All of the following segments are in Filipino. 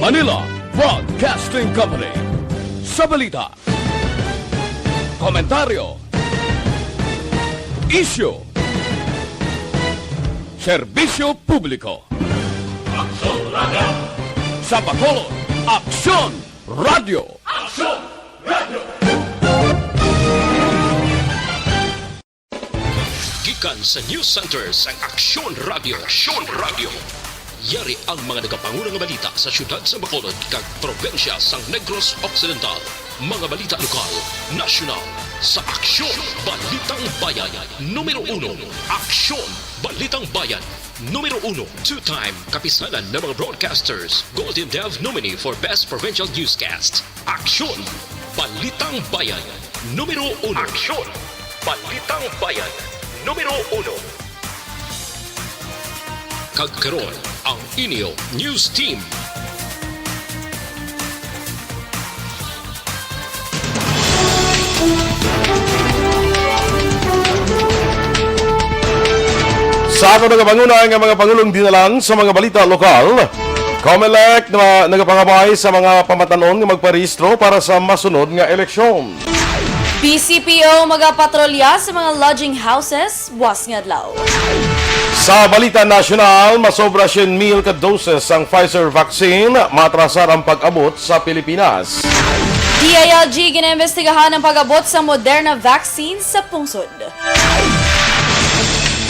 Manila Broadcasting Company. Sa balita, komentaryo, isyu, serbisyo publiko. Aksyon Radio. Sa Bacolod, Aksyon Radio. Aksyon Radio. Gikan sa News Center sa Aksyon Radio. Aksyon Radio. Yari ang mga nagapangunang balita sa syudad sa Bacolod kag probensya sang Negros Occidental. Mga balita lokal, nasyonal, sa Aksyon Balitang Bayan. Numero 1, Aksyon Balitang Bayan. Numero 1, two-time kapisanan ng mga broadcasters, Golden Dev nominee for Best Provincial Newscast. Aksyon Balitang Bayan. Numero 1, Aksyon Balitang Bayan. Numero 1. Kagkaroon ang inyo News Team. Sa ako nagapanguna ang mga pangulong dinalan sa mga balita lokal, COMELEC na nagapangabay sa mga pamatanon nga magparehistro para sa masunod nga eleksyon. BCPO magapatrolya sa mga lodging houses, buwas nga adlaw. Sa balita nasyonal, masobra 100,000 ka doses ang Pfizer vaccine, matrasar ang pag-abot sa Pilipinas. DILG ginaimbestigahan ang pag-abot sa Moderna vaccine sa pungsod.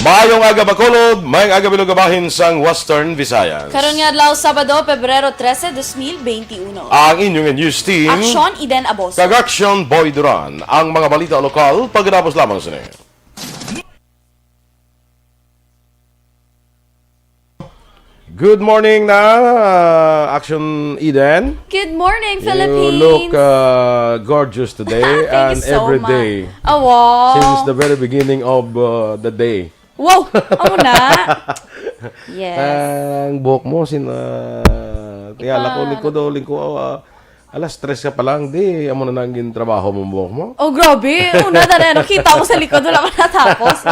Maayong aga Bacolod, mayong aga bilugabahin sang Western Visayas. Karon nga adlaw Sabado, Pebrero 13, 2021. Ang inyong news team, Aksyon Iden Aboso. kag Aksyon Boy Duran, ang mga balita lokal pagkatapos lamang sa niyo. Good morning na, Aksyon Eden. Good morning, Philippines. You look gorgeous today and Thank you so every much. day Oh, wow. since the very beginning of the day. Wow, ako na. Yes. Ang buhok mo, tiyala ko, lingko, alas 3 ka pa lang, di, amo na nangin trabaho mo buhok mo. Oh, grabe. Una na nakita ko sa likod, wala ka natapos.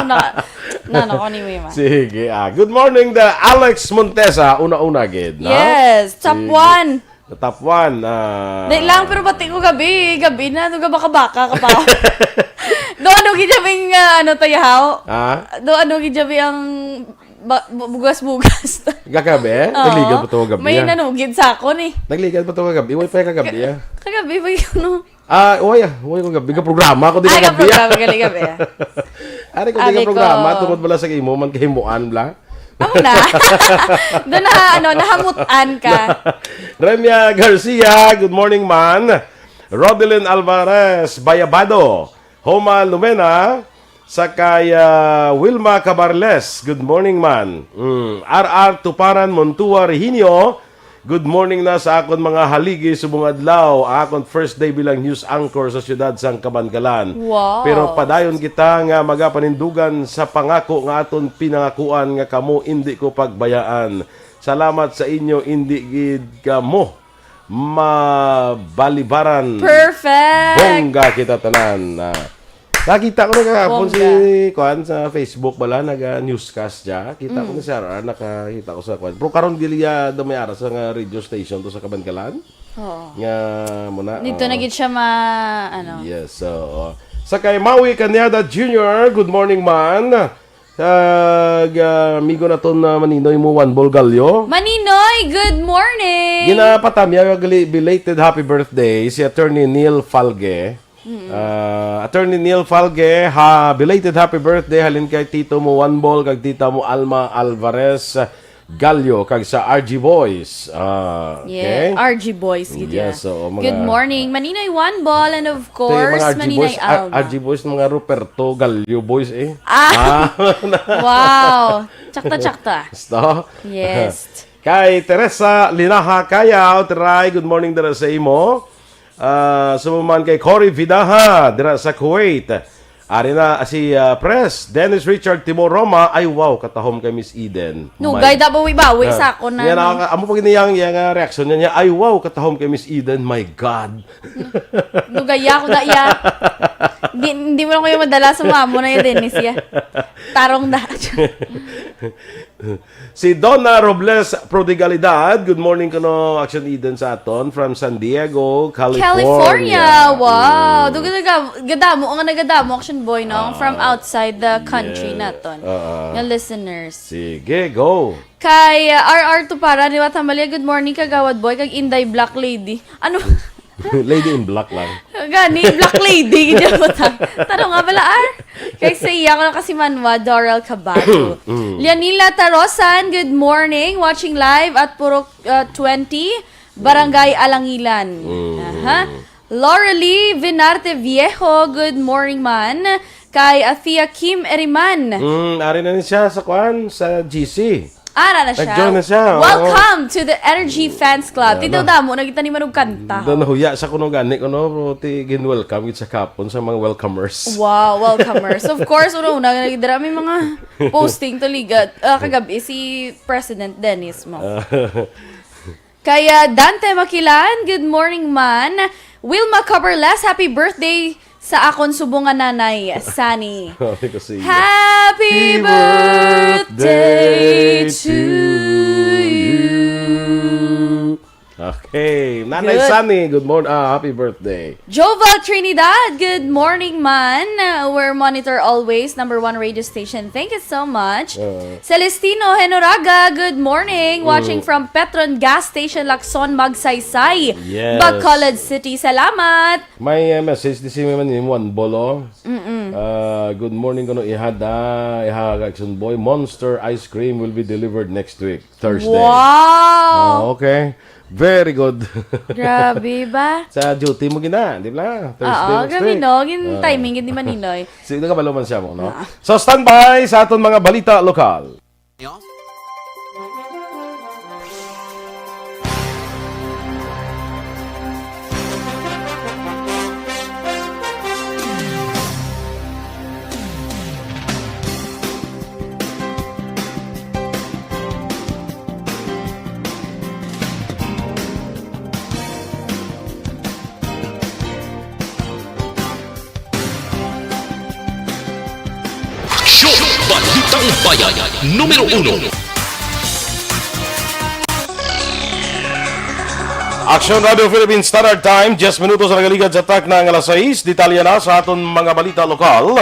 Anyway, man. Sige, good morning, the Alex Montesa, una-una, gid. Yes, top 1. The top 1. Di lang, pero pati ko gabi na, doon baka-baka ka pa. Doon gijabing, tayahaw. Doon gijabi ang bugas-bugas. Gagabi? Nagligad pa ito kagabi. May nanugid sa ako ni. Nagligad pa ito kagabi? Uy, pa kagabi, Kagabi ba yun, uy ko gabi. Programa ko din kagabi. Gabi. Ari ko din programa. Tungkol bala sa imo, man kahimuan bla. Ako na. Doon nahamutan ka. Remia Garcia, good morning man. Rodelyn Alvarez, Bayabado. Homa Lumena, sakay Wilma Cabarles, good morning man. RR Tuparan Montua Rehinio, good morning na sa akon mga haligi subong adlaw. Akon first day bilang news anchor sa siyudad sang Kabangalan. Wow. Pero padayon kita nga magapanindugan sa pangako nga aton pinangakuan nga kamo hindi ko pagbayaan. Salamat sa inyo, hindi gid kamo mabalibaran. Perfect! Bongga kita tanan. Nakita ko na kahapon si Kwan sa Facebook bala, nag-newscast siya. Kita ko na siya, nakakita ko sa Kwan. Pero karon giliya dumayara sa radio station to sa Kabangalan. Oo. Nga muna. Dito na gid siya Yes, so. Sa kay Maui Cañada Jr., good morning man. Amigo na to na Maninoy mo, Juan Bolgalyo. Maninoy, good morning! Ginapatamya, belated happy birthday si Attorney Neil Falge. Attorney Neil Falge, belated happy birthday halin kay tito mo Juan Bol, kag tita mo Alma Alvarez Gallo, kag sa RG Boys. Okay? RG Boys. Yes, so, good morning, Maninoy One Ball, and of course, Maninoy Alma. RG Boys, mga Ruperto Gallo Boys eh. Wow! Tsakta. Gusto? Yes. Kay Teresa Linaha Kayaw, try, good morning dira sa imo. Sumuman kay Cory Vidaha, dira sa Kuwait. Ari na si Press, Dennis Richard Timor Roma, ay wow, katahom kay Miss Eden. Nugay da bawi-bawi sa ako na. Yan, amo pag iniyang reaction niya, ay wow, katahom kay Miss Eden, my God. Nugaya ko da iya. Hindi mo lang kayo madala sa mamo na yun, Dennis ya. Tarong da. Si Donna Robles Prodigalidad, good morning kuno Action Eden sa aton from San Diego, California. Wow. Do gadamo ang nagadamo Action Boy no from outside the country naton. Yung listeners. Sige, go. Kay RR to para ni Watamali, good morning kagawad boy kag Inday Black Lady. Ano? Lady in black lang. Gani, Black Lady. Tanong nga pala, Kay sa iya ko na kasi manwa, Doral Cabato. Lianila Tarosan, good morning. Watching live at Purok 20, Barangay Alangilan. Laurely Vinarte Viejo, good morning man. Kay Afia Kim Eriman. Ari na siya sa sa GC. Ara na siya. Nag-join na siya. Welcome to the Energy Fans Club. Tito Damo, nagita ni Manong kanta. Doon nahuya sa kuno gani kuno pero gin-welcome sa kapon sa mga welcomers. Wow, welcomers. Of course, una nagidara may mga posting to ligat. Kagabi si President Dennis mo. Kaya Dante Makilan, good morning man. Wilma Coverless, happy birthday sa akon subong nga nanay, Sunny. Happy birthday to you. Okay. Nanay Sunny, good morning. Happy birthday. Joval Trinidad, good morning man. We're monitor always, #1 radio station. Thank you so much. Celestino Henoraga, good morning. Watching from Petron Gas Station, Lacson, Magsaysay. Yes. Bacolod City, salamat. May message di si man ni Juan Bolo. Good morning kuno iha Action Boy. Monster ice cream will be delivered next week, Thursday. Wow. Okay. Very good. Grabe ba? Sa duty mo gina, di ba? Thursday next grabe week. no. Timing, hindi maninoy. Sige ka baluman siya mo, no? So, standby sa aton mga balita lokal. Balitang Bayan, Numero 1. Aksyon Radio Philippines Standard Time, 10 minutos sa nagaligad sa tak ng alas 6. Detalya na sa aton mga balita lokal.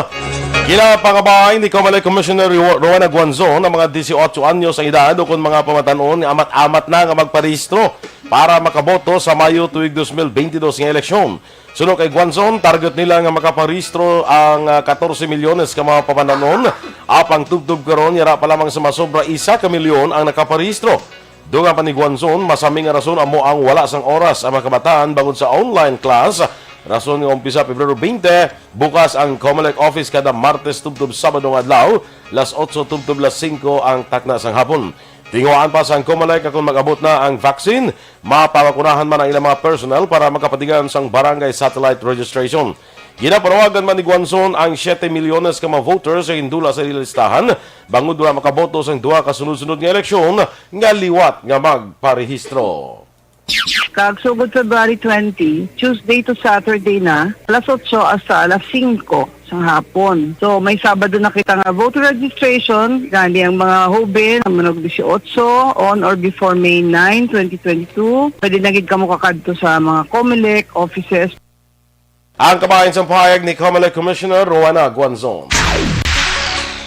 Ginapangabay ni Comelec Commissioner Rowena Guanzon ang mga 18 anyos ang edad o kung mga pamatanon amat-amat na nga magparehistro para makaboto sa Mayo tuig 2022 ng eleksyon. Sunod kay Guanzon, target nila nga makaparehistro ang 14 milyones ka mga pamatanon. Apang tubtub karon yara pa lamang sa masobra 1 milyon ang nakaparehistro. Dunga pa ni Guanzon, masaming nga rason amo ang wala sang oras ang mga kabataan bangod sa online class. Rason nga umpisa Pebrero 20, bukas ang Comelec office kada Martes tubtub Sabado nga adlaw, las 8 tubtub las 5 ang takna sang hapon. Tinguaan pa sa Comelec kung mag-abot na ang vaccine, mapapakunahan man ang ilang mga personnel para makapatigan sang barangay satellite registration. Ginapanawagan man ni Guanzon ang 7 milyones ka mga voters sa indula sa listahan, bangod na makaboto sa 2 kasunod-sunod nga eleksyon nga liwat nga magparehistro. Kagsugod February 20, Tuesday to Saturday na, alas 8 hasta alas 5 sa hapon. So may Sabado na kita nga voter registration, gani ang mga hoben, ang manog 18, on or before May 9, 2022. Pwede na gid kamo kakadto sa mga Comelec offices. Ang kabayan sa pahayag ni Comelec Commissioner Rowena Guanzon.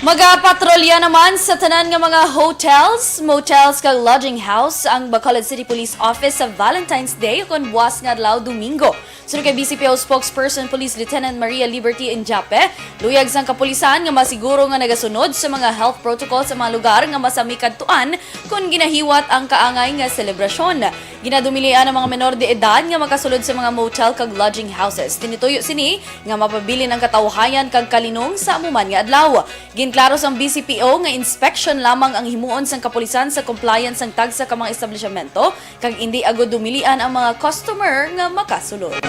Magapatrolya naman sa tanan nga mga hotels, motels kag lodging house ang Bacolod City Police Office sa Valentine's Day kon buwas nga adlaw Domingo. Sunod kay BCPO spokesperson Police Lieutenant Maria Liberty Injape, luyag sang kapulisan nga masiguro nga nagasunod sa mga health protocols sa mga lugar nga masami kadtuan kung ginahiwat ang kaangay nga selebrasyon. Ginadumilian ang mga menor de edad nga makasulod sa mga motel kag lodging houses. Tinituyo sini nga mapabilin ang katawhayan kag kalinong sa amuman nga adlaw. Ginklaro sang BCPO nga inspection lamang ang himuon sang kapulisan sa compliance sang tagsa ka mga establishmento kag hindi agud dumilian ang mga customer nga makasulod.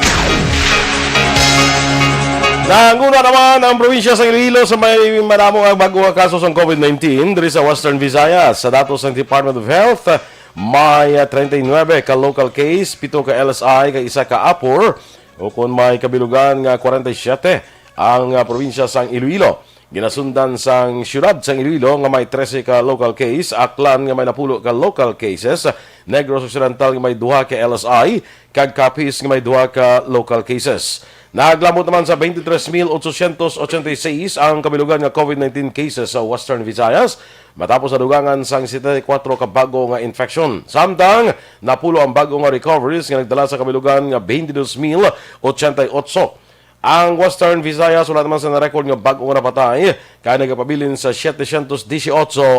Nanguna naman ang probinsya sa Iloilo sa may maramong ang bagong kaso sa COVID-19 diri sa Western Visayas. Sa datos ng Department of Health, may 39 ka local case, 7 ka LSI, ka 1 ka APOR, o kung may kabilugan nga 47 ang probinsya sa Iloilo. Ginasundan sang syudad sang Iloilo nga may 13 ka local case, Aklan nga may 10 ka local cases, Negros Occidental nga may 2 ka LSI, kag Capiz nga may 2 ka local cases. Naglamot naman sa 23,886 ang kabilugan nga COVID-19 cases sa Western Visayas matapos sa dugangan sang 74 ka bago nga infection. Samtang napulo ang bago nga recoveries nga nagdala sa kabilugan nga 22,088. Ang Western Visayas wala naman sa na-record nga bago nga napatay kaya nagapabilin sa 718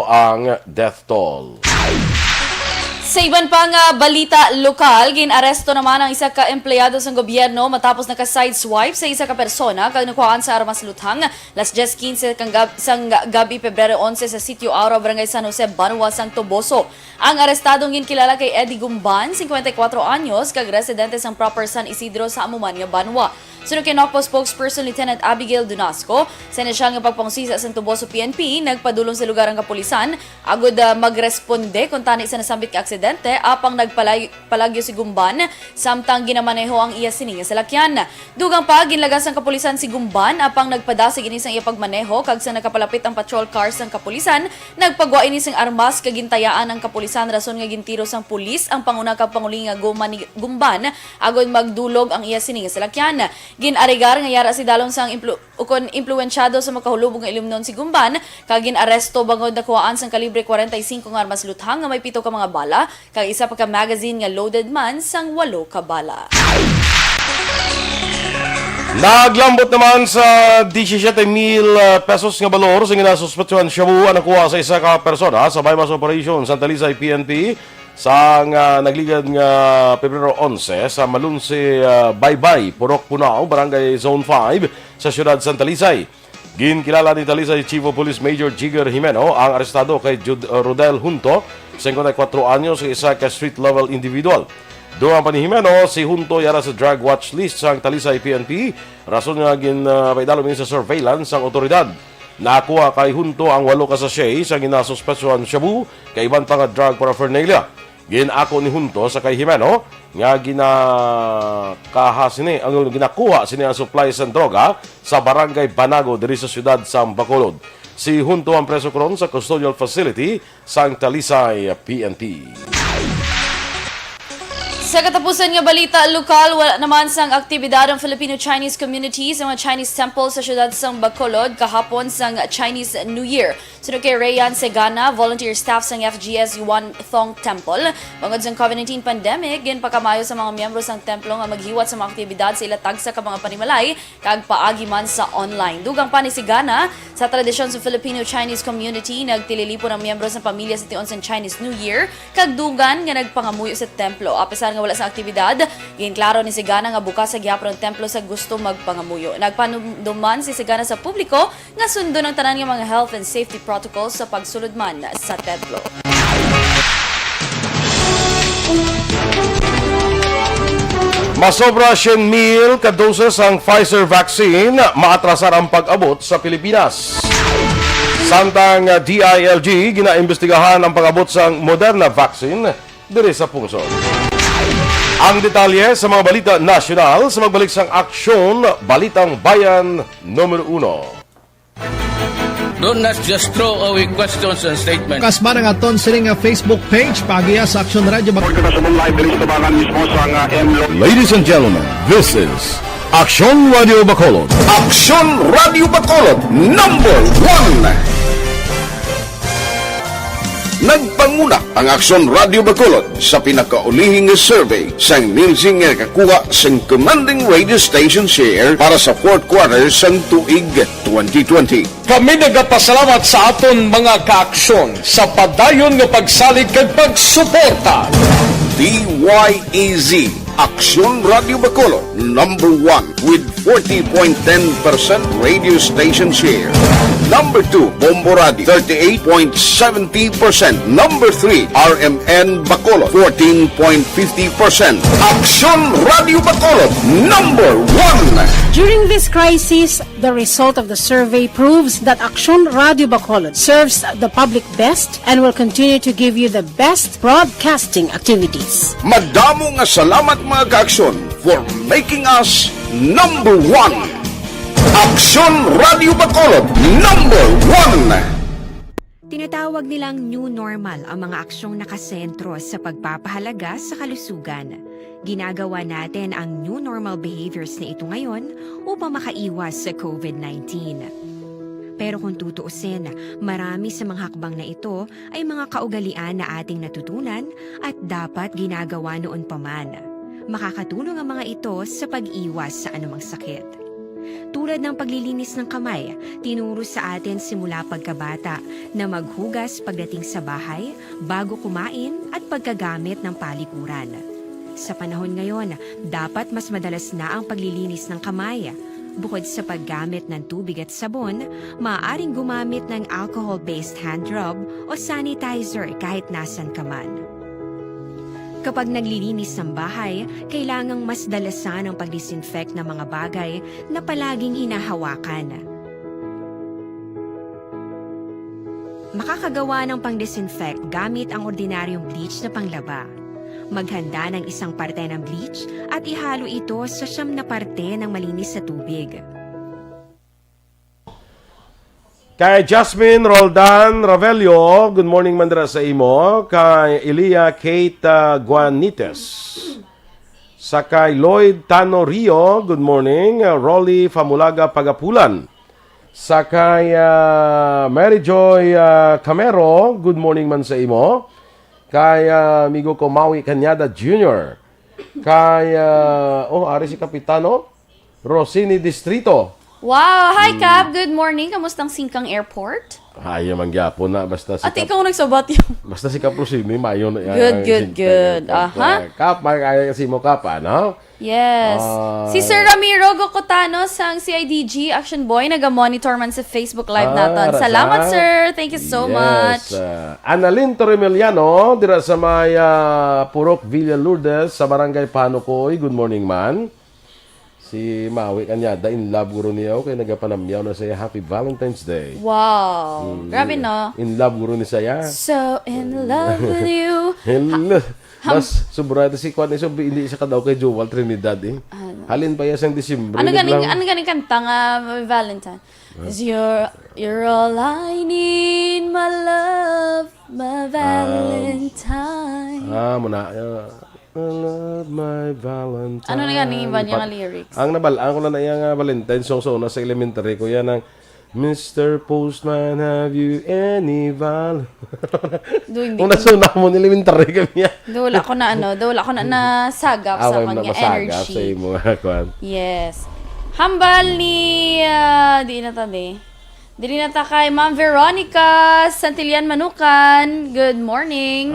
ang death toll. Sa iban pang balita lokal, ginaresto naman ang isa ka empleyado sa gobyerno matapos naka-sideswipe sa isa ka persona kag nakuhaan sa armas luthang las 10:15 sang gabi Pebrero 11 sa Sitio Aura, Barangay San Jose, Banwa, sang Toboso. Ang arestadong ginkilala kay Eddie Gumban, 54 anyos, kag residente sang proper San Isidro sa Amuman nga Banwa. Sunod kay NOCPO spokesperson Lieutenant Abigail Dunasco, sa inisyal nga pagpangsisa sa Toboso PNP, nagpadulong sa lugar ang kapulisan, agod magresponde kung tani sa nasambit ka aksidente, apang nagpalagyo si Gumban, samtang ginamaneho ang iya sining sa lakyan. Dugang pa, ginlagas ang kapulisan si Gumban, apang nagpadasig inis ang iya pagmaneho, kag sa nakapalapit ang patrol cars ng kapulisan, nagpagwa inis ang armas, kagintayaan ang kapulisan, rason nga gintiro sang pulis, ang panguna kag panguling nga Gumban, agod magdulog ang iya sining sa lakyan. Ginarigar nga yara si dalong sang impluwensyado sa makahulubog nga ilimnon si Gumban, kag ginaresto bangod nakuhaan sang kalibre 45 nga armas luthang nga may 7 ka mga bala, kag isa pa ka magazine nga loaded man sang 8 ka bala. Naglambot naman sa 17,000 pesos nga balor sa ginasuspetsuhan shabu ang nakuha sa isa ka persona sa bypass operation sa Talisay PNP sa nagligad nga Pebrero 11 sa Malunsi Baybay, Purok Punao, Barangay Zone 5 sa siyudad San Talisay. Ginkilala ni Talisay Chief of Police Major Jigger Jimeno ang arestado kay Rodel Junto, 54 anyos, sa isa ka street-level individual. Doon pa ni Jimeno, si Junto yara sa drug watch list sa Talisay PNP, rason nga ginpaidalo sa surveillance ang otoridad. Nakuha kay Junto ang 8 ka sachet sa ginasuspetsuhan shabu kay iban pa nga drug paraphernalia. Ginako ni Junto sa kay Jimeno nga ginakuha sini ang supply sa droga sa Barangay Banago diri sa siyudad sa Bacolod. Si Junto ang preso karon sa custodial facility sa Talisay PNP. Sa katapusan nga balita lokal, wala naman sang aktibidad ang Filipino-Chinese community sa mga Chinese temple sa siyudad sang Bacolod kahapon sang Chinese New Year. Sunod kay Rayan Segana, volunteer staff sang FGS Yuan Thong Temple. Bangod sang COVID-19 pandemic, ginpakamayo sa mga miyembro sang templo nga maghiwat sa mga aktibidad sa ilatag sa mga panimalay kag paagi man sa online. Dugang pa ni Segana, sa tradisyon sa Filipino-Chinese community, nagtililipon ang miyembro sa pamilya sa tion sang Chinese New Year kag dugan nga nagpangamuyo sa templo. Apesar nga wala sa aktibidad, ginklaro ni Segana nga bukas sa gihapon ng templo sa gusto magpangamuyo. Nagpanumduman si Segana sa publiko nga sundo ng tanan nga mga health and safety protocols sa pagsulod man sa templo. Masobra 100,000 ka doses ang Pfizer vaccine, maatrasar ang pag-abot sa Pilipinas. Samtang DILG, ginaimbestigahan ang pag-abot sa Moderna vaccine diri sa pungsod. Ang detalye sa mga balita nasyonal sa magbalik sang Aksyon, Balitang Bayan, Numero 1. Do not just throw away questions and statements. Kasma nga aton siling Facebook page pagiya sa Aksyon Radio. Ladies and gentlemen, this is Aksyon Radio Bacolod. Aksyon Radio Bacolod, number 1. Nagpanguna ang Aksyon Radio Bacolod sa pinakaulihing survey sa ninsing nga kakuha sa commanding radio station share para sa fourth quarter sa tuig 2020. Kami nagapasalamat sa aton mga kaaksyon sa padayon nga pagsalig kag pagsuporta. DYEZ Aksyon Radio Bacolod, number 1 with 40.10% radio station share. Number 2, Bombo Radio, 38.70%. Number 3, RMN Bacolod, 14.50%. Aksyon Radio Bacolod, number 1. During this crisis, the result of the survey proves that Aksyon Radio Bacolod serves the public best and will continue to give you the best broadcasting activities. Madamo nga salamat mga kaaksyon for making us number 1. Aksyon Radio Bacolod, #1. Tinatawag nilang new normal ang mga aksyong nakasentro sa pagpapahalaga sa kalusugan. Ginagawa natin ang new normal behaviors na ito ngayon upang makaiwas sa COVID-19. Pero kung tutuusin, marami sa mga hakbang na ito ay mga kaugalian na ating natutunan at dapat ginagawa noon pa man. Makakatulong ang mga ito sa pag-iwas sa anumang sakit. Tulad ng paglilinis ng kamay, tinuro sa atin simula pagkabata na maghugas pagdating sa bahay, bago kumain at pagkagamit ng palikuran. Sa panahon ngayon, dapat mas madalas na ang paglilinis ng kamay. Bukod sa paggamit ng tubig at sabon, maaaring gumamit ng alcohol-based hand rub o sanitizer kahit nasan ka man. Kapag naglilinis ng bahay, kailangang mas dalasan ang pag-disinfect ng mga bagay na palaging hinahawakan. Makakagawa ng pang-disinfect gamit ang ordinaryong bleach na panglaba. Maghanda ng isang parte ng bleach at ihalo ito sa 9 na parte ng malinis na tubig. Kay Jasmine Roldan Ravelio, good morning mandra sa imo. Kay Elia Kate Guanites. Sa kay Lloyd Tano Rio, good morning. Rolly Famulaga Pagapulan. Sa kay Mary Joy Camero, good morning man sa imo. Kay amigo ko Maui Cañada Jr. Kay ari si Kapitano Rosini Distrito. Wow! Hi, Cap! Good morning. Kamustang Singkang Airport? Ay, manggyapo na. Basta si At ikaw nagsabat yun. Basta si Kap Rosini, mayo na. Good. Aha. Kap, magkaya kasi mo Kap, ano? Yes. Si Sir Ramiro Gocotano sang CIDG Action Boy, naga-monitor man sa Facebook Live natin. Salamat, sir. Thank you so much. Annalyn Torremeliano, dira sa may Purok Villa Lourdes, sa Barangay Panukoy. Good morning, man. Si Maui Cañada, in love guro niya. Okay, nagapanamyaw na saya. Happy Valentine's Day. Wow. Grabe, no? In love guro ni saya. So in love with you. Mas sobrado si Kwan iso hindi siya kadaw kay Joel Trinidad eh. Halin pa yasang Disyembre. Ano ganing kanta nga Valentine? Is you're all I need, my love, my Valentine. Muna. I love my Valentine. Ano na ganing iba niya nga lyrics? Ang nabalaan ko na yung Valentine song na sa elementary ko yan ang Mr. Postman, have you any Kung nasuna mo, elementary kami yan. Wala ko na nasagap sa kanya energy. Sa imo nga, Kwan. Yes. Hambal ni, di na ta kay Ma'am Veronica Santillan Manukan. Good morning.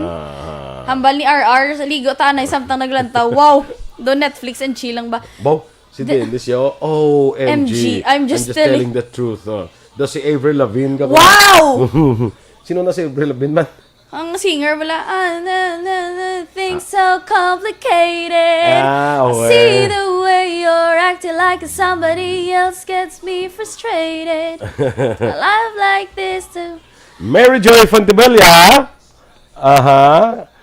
Hambal ni RR, ligo tanay, samtang naglantaw. Wow, do Netflix and chill lang ba? Bow. Si Dennis yo, OMG. I'm just telling the truth. Do si Avril Lavigne ka ba? Wow! Sino na si Avril Lavigne man? Ang singer wala, things so complicated. I see the way you're acting like somebody else gets me frustrated. A life like this too. Mary Joy Fontebella.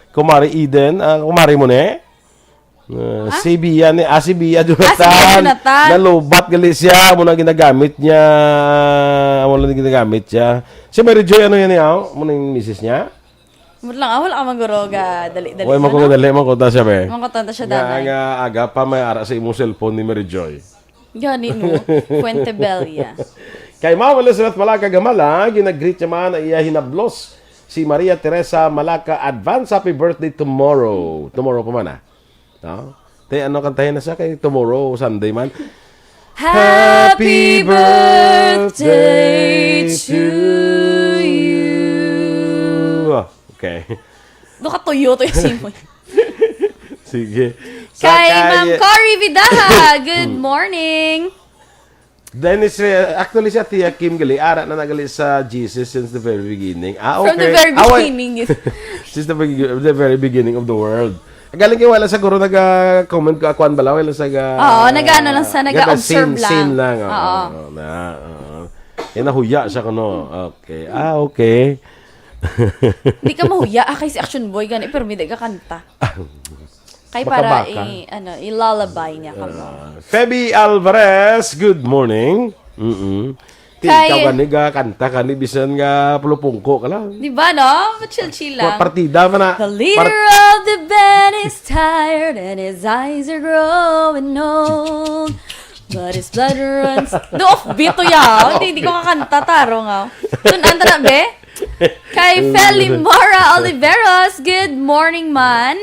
Kumari Eden. Kumari mo ne? Si Bia Jonathan. Nalubat gali siya. Muna ginagamit niya. Si Mary Joy, ano yan niya? Muna yung misis niya? Wala ka magoroga. Dali. Uy, makukuta siya, be. Makukuta siya, danay. Nga aga pa may ara sa imong cellphone ni Mary Joy. Ganin mo. Fuentebella. Kay Mama Elizabeth Malaka Gamala, ginag-greet niya man na iya hinablos si Maria Teresa Malaka. Advance happy birthday tomorrow. Tomorrow pa man, no? Tay ano kantahin na siya kay tomorrow Sunday man. Happy birthday to you. Okay. Doon ka tuyo yung simoy. Sige. Kay Ma'am Cory Vidaha, good morning. Dennis, actually siya Tia Kim gali, ara na nagali sa Jesus since the very beginning. Okay. From the very beginning. Since the very beginning of the world. Galing kayo wala sa guro nag-comment ko akuan bala wala sa nag-ano lang sa nag-observe lang. Scene lang. Nahuya siya kuno. Okay. Okay. Hindi ka mahuya kay si Action Boy gani pero hindi ka kanta. Kay para i-lullaby niya ka mo. Feby Alvarez, good morning. Ikaw ka kanta ka ni bisan nga pulupungko ka lang. Di ba, no? Chill-chill lang. Partida pa na. The leader of the band is tired and his eyes are growing old. But his blood runs... No, offbeat to ya. Hindi ko kakanta, taro nga. Tunanta na, be? Kay Felimara Oliveros, good morning man.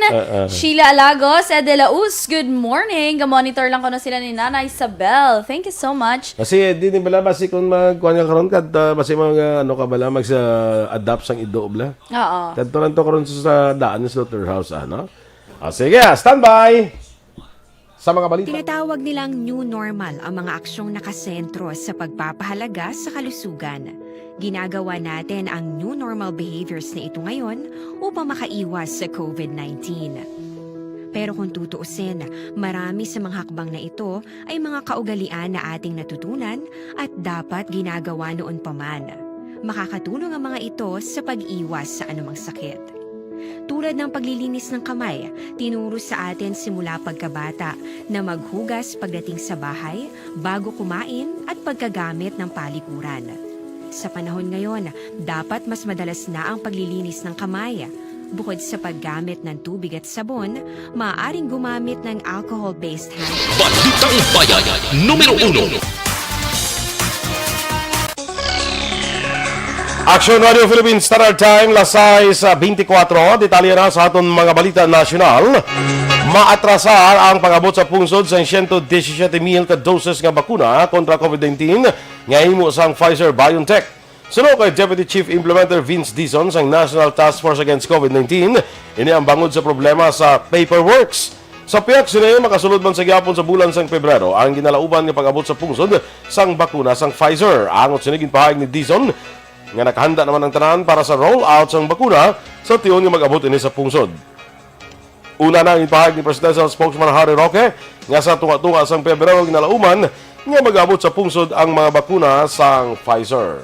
Sheila Alagos, Edelaus, good morning. Ga-monitor lang ko na sila ni Nana Isabel. Thank you so much. Kasi di bala basi kung magkuhan ka karon kad basi mga ano ka bala adapt sang ido bala. Oo. Kadto karon sa daan sa slaughterhouse ano. Sige, standby. Sa mga balita. Tinatawag nilang new normal ang mga aksyong nakasentro sa pagpapahalaga sa kalusugan. Ginagawa natin ang new normal behaviors na ito ngayon upang makaiwas sa COVID-19. Pero kung tutuusin, marami sa mga hakbang na ito ay mga kaugalian na ating natutunan at dapat ginagawa noon pa man. Makakatulong ang mga ito sa pag-iwas sa anumang sakit. Tulad ng paglilinis ng kamay, tinuro sa atin simula pagkabata na maghugas pagdating sa bahay, bago kumain at pagkagamit ng palikuran. Sa panahon ngayon, dapat mas madalas na ang paglilinis ng kamay. Bukod sa paggamit ng tubig at sabon, maaaring gumamit ng alcohol-based hand. Balitang Bayan, numero 1. Aksyon Radio Philippines Standard Time, lasay sa 24. Detalye na sa aton mga balita nasyonal. Maatrasar ang pag-abot sa pungsod sa 117,000 ka doses nga bakuna kontra COVID-19 nga himo sang Pfizer-BioNTech. Suno kay Deputy Chief Implementer Vince Dizon sang National Task Force Against COVID-19, ini ang bangod sa problema sa paperworks. Sa piyak sila makasulod man sa gyapon sa bulan sang Pebrero ang ginalauban nga pag-abot sa pungsod sang bakuna sang Pfizer. Angot sinigin pahayag ni Dizon nga nakahanda naman ang tanan para sa roll-out sang bakuna sa tiyon nga mag-abot ini sa pungsod. Una na ang ipahayag ni Presidential Spokesman Harry Roque nga sa tunga-tunga sang Pebrero ginalauman nga mag-abot sa pungsod ang mga bakuna sang Pfizer.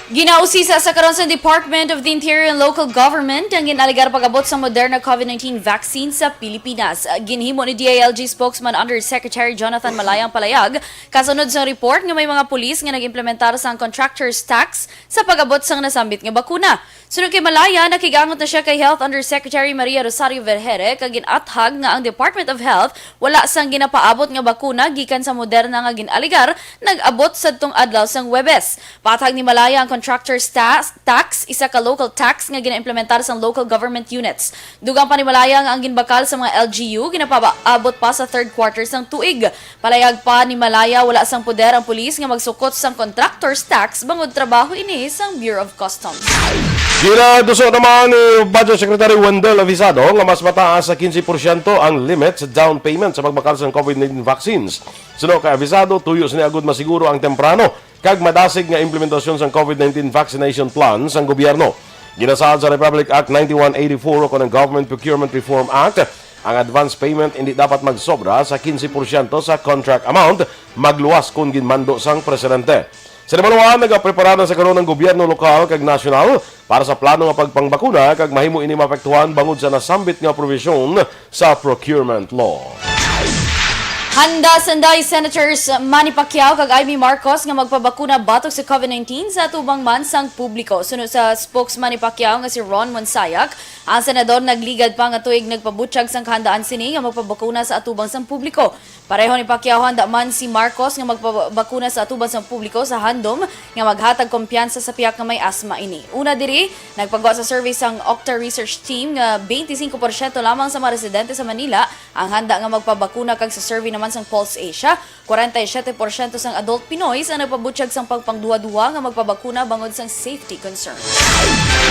Ginausisa sa karon sa Department of the Interior and Local Government ang ginaligar pag-abot sa Moderna COVID-19 vaccine sa Pilipinas. Ginhimo ni DILG spokesman Undersecretary Jonathan Malayang palayag kasunod sa report nga may mga pulis nga nag-implementar sa contractor's tax sa pag-abot sang nasambit nga bakuna. Sunod kay Malaya, nakigangot na siya kay Health Undersecretary Maria Rosario Vergere kag ginathag nga ang Department of Health wala sang ginapaabot nga bakuna gikan sa Moderna nga ginaligar nag-abot sadtong adlaw sang Huwebes. Patag ni Malaya ang contractor's tax, isa ka local tax nga gina-implementar sa local government units. Dugang pa ni Malaya nga ang ginbakal sa mga LGU ginapaabot pa sa third quarter sang tuig. Palayag pa ni Malaya wala sang poder ang pulis nga magsukot sang contractor's tax bangod trabaho ini sang Bureau of Customs. Ginaduso naman ni Budget Secretary Wendell Avisado nga mas mataas sa 15% ang limit sa down payment sa pagbakal sa COVID-19 vaccines. Suno kay Avisado, tuyo sini agud masiguro ang temprano kag madasig nga implementasyon sa COVID-19 vaccination plan sa gobyerno. Ginasaad sa Republic Act 9184 o ng Government Procurement Reform Act, ang advance payment hindi dapat magsobra sa 15% sa contract amount, magluwas kung ginmando sang presidente. Sa naman nagaprepara na sa karon ng gobyerno lokal kag nasyonal para sa plano nga pagpangbakuna kag mahimo ini maapektuhan bangod sa nasambit nga provision sa procurement law. Handa sanday Senators Manny Pacquiao kag Amy Marcos nga magpabakuna batok sa COVID-19 sa atubang mansang publiko. Sunod sa spokesman ni Pacquiao nga si Ron Monsayak, ang senador nagligad pa nga tuig nagpabutyag sang kahandaan sini nga magpabakuna sa atubang sang publiko. Pareho ni Pacquiao handa man si Marcos nga magpabakuna sa atubang sang publiko sa handom nga maghatag kumpiyansa sa piyak nga may asma ini. Una diri, nagpagawa sa survey sang Octa Research Team nga 25% lamang sa mga residente sa Manila ang handa nga magpabakuna kag sa survey naman sang Pulse Asia, 47% sang adult Pinoy ang nagpabutyag sang pagpangduwa-duwa nga magpabakuna bangod sang safety concern.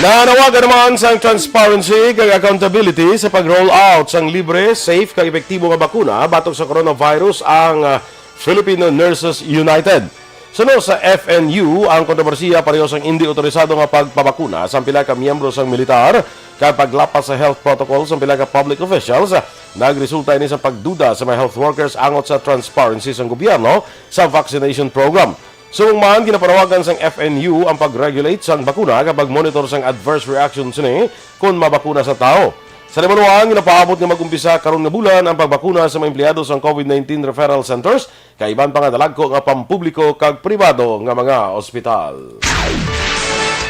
Nanawagan naman sang transparency kag accountability sa pag-roll out sang libre, safe kag epektibo nga bakuna batok sa coronavirus ang Filipino Nurses United. Suno sa FNU, ang kontrobersiya pareho sang hindi otorisado nga pagpabakuna sa pila ka miyembro sang militar kag paglapas sa health protocols sa pila ka public officials, nagresulta ini sa pagduda sa mga health workers angot sa transparency sang gobyerno sa vaccination program. Sumangman, ginapanawagan sang FNU ang pag-regulate sang bakuna kapag monitor sang adverse reactions ni kung mabakuna sa tao. Sa limanuan, ginapaabot nga mag-umpisa karon nga bulan ang pagbakuna sa mga empleyado sa COVID-19 referral centers kay iban pa nga dalagko nga pampubliko kag pribado nga mga ospital.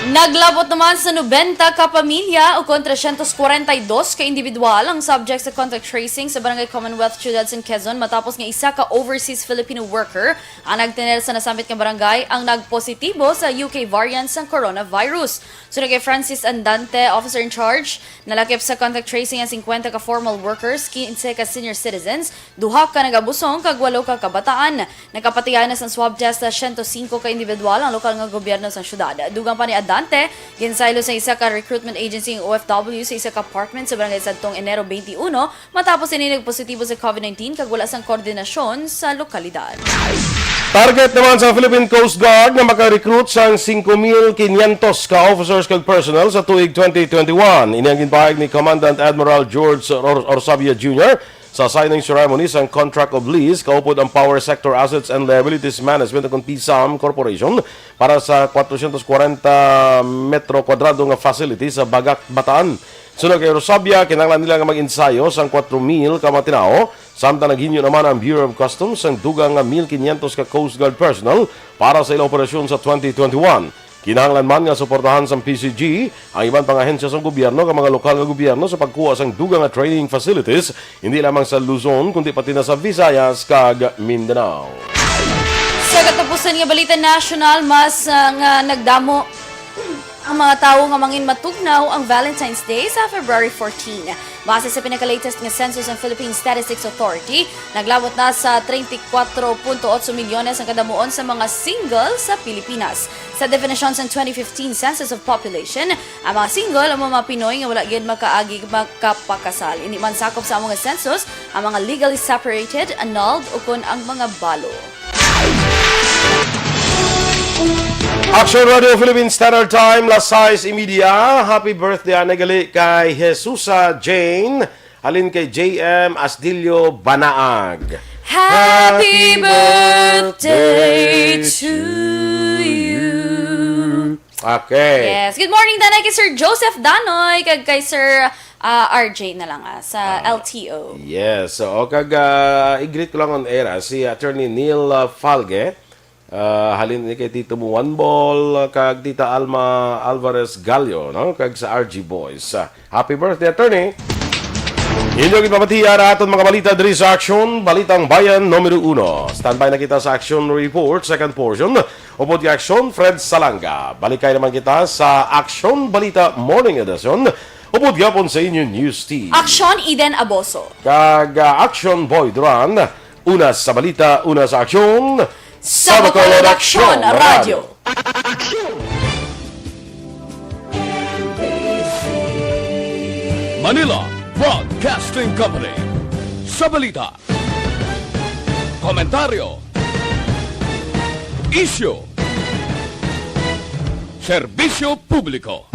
Naglabot naman sa 90 ka pamilya o kontra 142 ka individual ang subject sa contact tracing sa Barangay Commonwealth Ciudad San Quezon matapos nga isa ka overseas Filipino worker ang nagtener sa nasambit nga barangay ang nagpositibo sa UK variant sa coronavirus. Sunod kay Francis Andante, officer in charge, nalakip sa contact tracing ang 50 ka formal workers, 15 ka senior citizens, 2 ka nagabusong kag 8 ka kabataan. Nakapatiyan na sa swab test sa 105 ka individual ang lokal nga gobyerno sa syudad. Dugang pa ni Dante, ginsaylo sa isa ka recruitment agency ng OFW sa isa ka apartment sa barangay Sadtong Enero 21 matapos ini nagpositibo sa COVID-19 kag wala sang koordinasyon sa lokalidad. Target naman sa Philippine Coast Guard na maka-recruit sang 5,500 ka officers kag personnel sa tuig 2021. Ini ang ginpahayag ni Commandant Admiral George Orsabia Jr. sa signing ceremony sang Contract of Lease kaupod ang Power Sector Assets and Liabilities Management ng PSAM Corporation para sa 440 metro kwadrado nga facility sa Bagak, Bataan. Sunod kay Rosabia, kinanglan nila nga mag-ensayo sang 4,000 ka mga tinao, samtang naghinyo naman ang Bureau of Customs sang dugang nga 1,500 ka Coast Guard personnel para sa ilang operasyon sa 2021. Kinahanglan man nga suportahan sa PCG ang ibang pang ahensya sa gobyerno ka mga lokal nga gobyerno sa pagkuha sang dugang nga training facilities hindi lamang sa Luzon kundi pati na sa Visayas kag Mindanao. Sa katapusan nga balita national, mas nga nagdamo ang mga tawo nga mangin matugnaw ang Valentine's Day sa February 14. Base sa pinaka-latest nga census ng Philippine Statistics Authority, naglabot na sa 34.8 milyones ang kadamuon sa mga single sa Pilipinas. Sa definition ng 2015 Census of Population, ang mga single ang mga Pinoy nga wala gyud makaagi makapakasal. Ini man sakop sa mga census ang mga legally separated, annulled o kun ang mga balo. Aksyon Radio Philippine Standard Time, las 6:30. Happy birthday anagali kay Jesusa Jane, halin kay JM Asdilio Banaag. Happy birthday to you. Okay. Yes. Good morning, Danay, kay Sir Joseph Danoy, kag kay Sir RJ na lang sa LTO. Yes. So, kag i-greet ko lang on air si Attorney Neil Falge. Halin ni kay Tito Muanbol kag Tita Alma Alvarez Gallo, no? Kag sa RG Boys. Happy birthday, Attorney! Inyong ipapatiya na aton mga balita diri sa Aksyon, Balitang Bayan Numero 1. Standby na kita sa Aksyon Report, second portion. Upod yung Aksyon, Fred Salanga. Balikay naman kita sa Aksyon Balita Morning Edition. Upod gapon sa inyong news team. Aksyon Eden Aboso. Kag Aksyon Boy Duran. Una sa balita, una sa Aksyon. Sa Bacolod Aksyon Radio. Manila Broadcasting Company. Sa balita, komentaryo, isyu, serbisyo publiko.